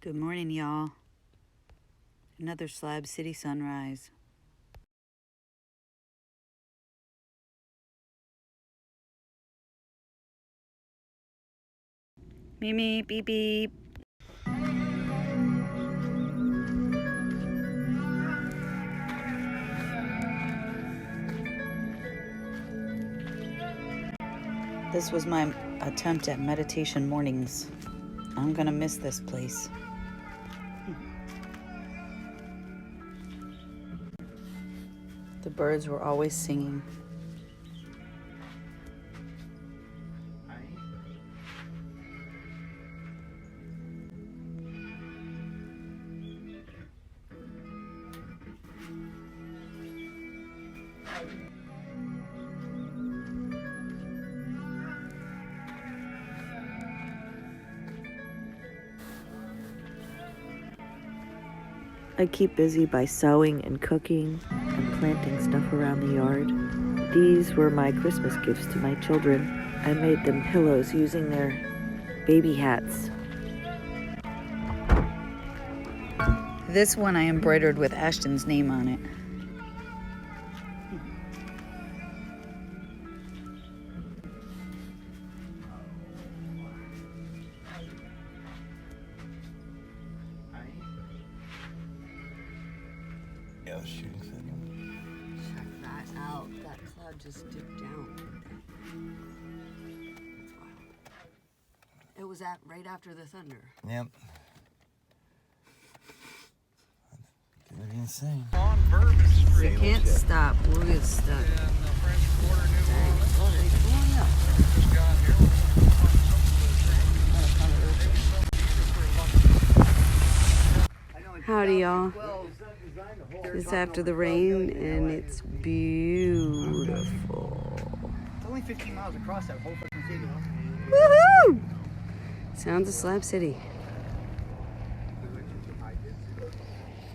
Good morning, y'all. Another Slab City sunrise. Mimi, beep beep. This was my attempt at meditation mornings. I'm gonna miss this place. The birds were always singing. I keep busy by sewing and cooking and planting stuff around the yard. These were my Christmas gifts to my children. I made them pillows using their baby hats. This one I embroidered with Ashton's name on it. Check that out. That cloud just dipped down. That's wild. It was right after the thunder. Yep. Gonna be insane. We can't stop. We'll get stuck. Howdy, y'all. It's after the rain and it's beautiful. It's only 15 miles across that whole fucking city. Woohoo! Sounds of Slab City.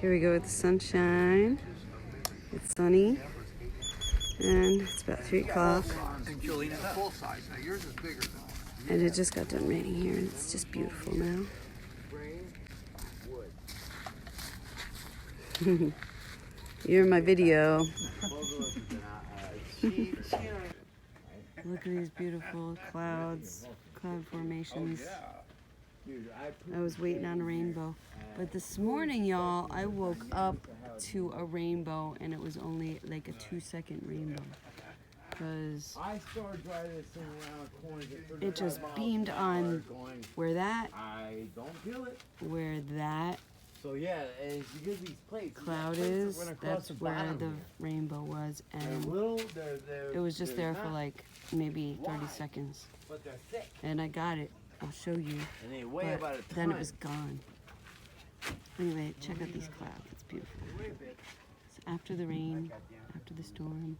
Here we go with the sunshine. It's sunny. And it's about 3 o'clock. And it just got done raining here and it's just beautiful now. You're in my video. Look at these beautiful clouds, cloud formations. I was waiting on a rainbow. But this morning, y'all, I woke up to a rainbow and it was only like a 2-second rainbow. Because it just beamed on where that So yeah, as you get these plates, cloud is, that's where the rainbow was, and it was just there for like maybe 30 seconds. But they're thick. And I got it. I'll show you. And they weigh about a ton. Then it was gone. Anyway, check out these clouds. It's beautiful. It's after the rain, after the storm.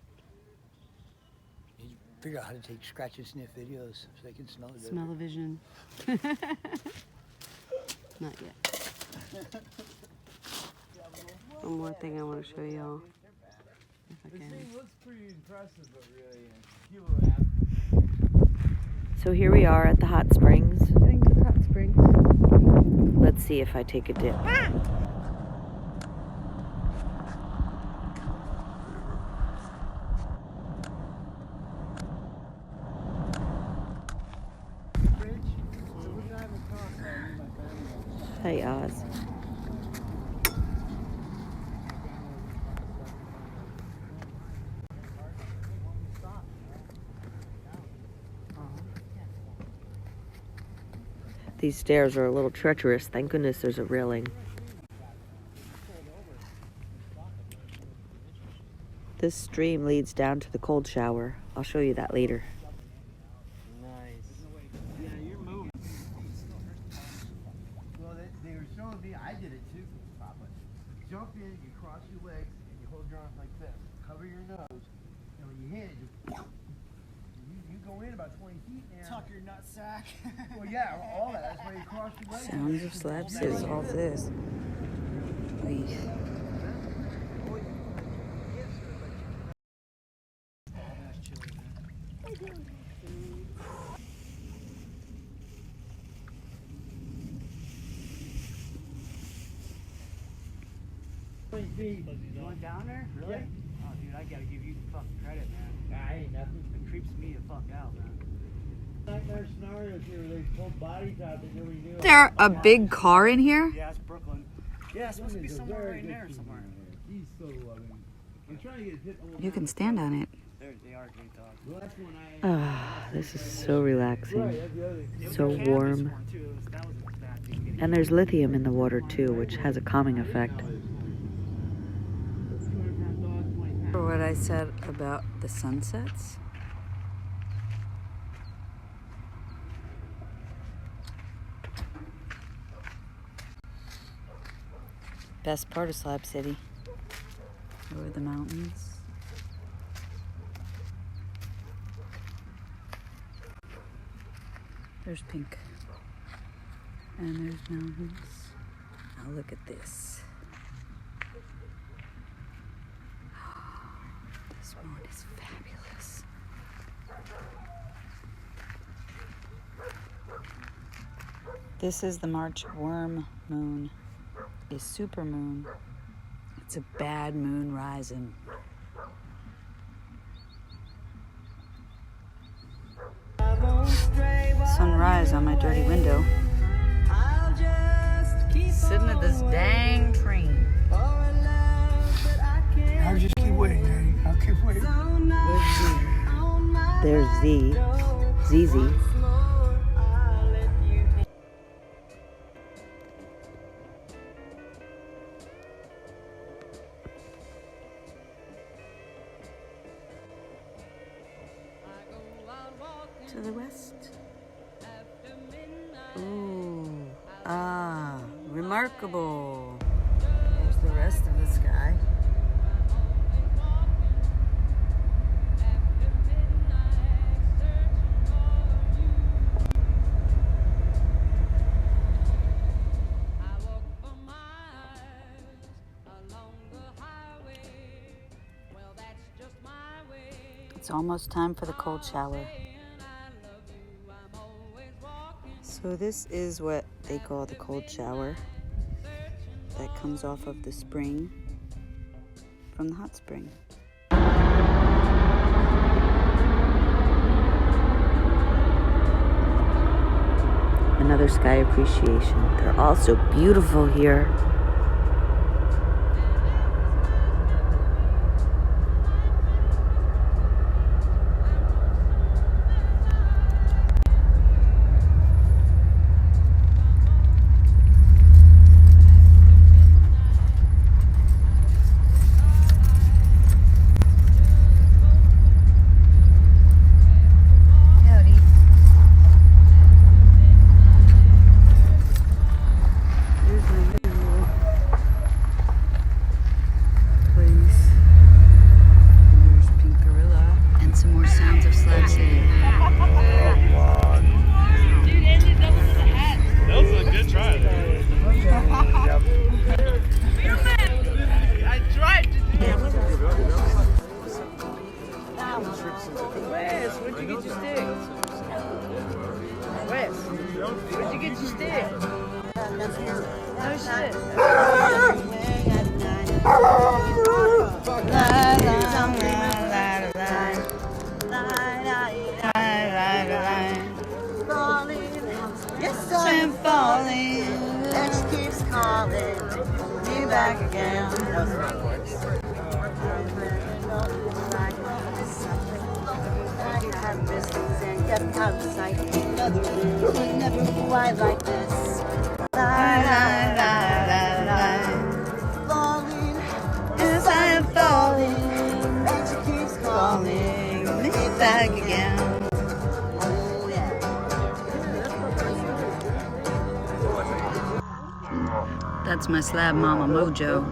You figure out how to take scratch and sniff videos so they can smell it. Smell-o-vision. Not yet. One more thing I want to show y'all. If I This can. thing looks pretty impressive, but really, So here we are at the hot springs. Getting to the hot springs. Let's see if I take a dip. Hey, Oz. These stairs are a little treacherous. Thank goodness there's a railing. This stream leads down to the cold shower. I'll show you that later. nice. Yeah, you're moving. Well, they were showing me, I did it too, Papa. Jump in, you cross your legs, and you hold your arms like this. Cover your nose, and when you hit it, you go in about 20 feet now. Tuck your nut sack. Well, yeah, all that. That's why you cross your legs. Sounds of Slab City. All this. 20 feet. You went down there? Really? Yeah. Oh, dude, I gotta give you fucking credit, man. Nah, ain't nothing. It creeps me the fuck out, man. Nightmare scenarios here where they pulled bodies out that nobody knew. There a big car in here? Yeah, it's Brooklyn. Yeah, it's supposed to be somewhere right in there somewhere. He's so loving. I'm trying to get hit all You can stand on it. They are great dogs. Well, that's when Ah, this is so relaxing. that's the other thing. So warm. That was a bad thing. And there's lithium in the water too, which has a calming effect. For what I said about the sunsets? Best part of Slab City. Over the mountains. There's pink. And there's mountains. Now look at this. This one is fabulous. This is the March worm moon. A super moon. It's a bad moon rising. Sunrise on my dirty window. Sitting at this dang train. I'll just keep waiting, Daddy. I'll keep waiting. There's ZZ. To the west. Ooh, remarkable. There's the rest of the sky. It's almost time for the cold shower. So this is what they call the cold shower that comes off of the spring from the hot spring. Another sky appreciation. They're all so beautiful here. Sounds of Slab City. That was a good try. I tried to do it. Wes, where'd you get your stick? Wes, where'd you get your stick? No shit. I'm falling, and she keeps calling me back again. That was the wrong chords. Never quite like this. Falling, yes I am falling, and she keeps calling me back again. That's my slab mama MoJo.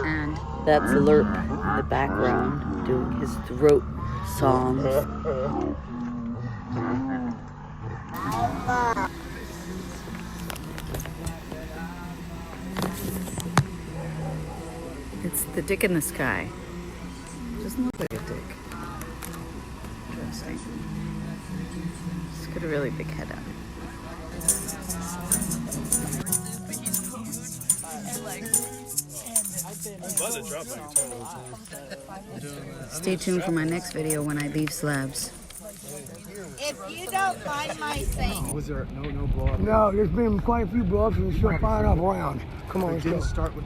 And That's Lerp in the background doing his throat songs. it's the dick in the sky. Doesn't look like a dick. Interesting. It's got a really big head on it. Stay tuned for my next video when I leave Slabs. If you don't find my thing. Was there no blow up? No, there's been quite a few blow-ups and still firing off rounds. Come on, It let's didn't go. start with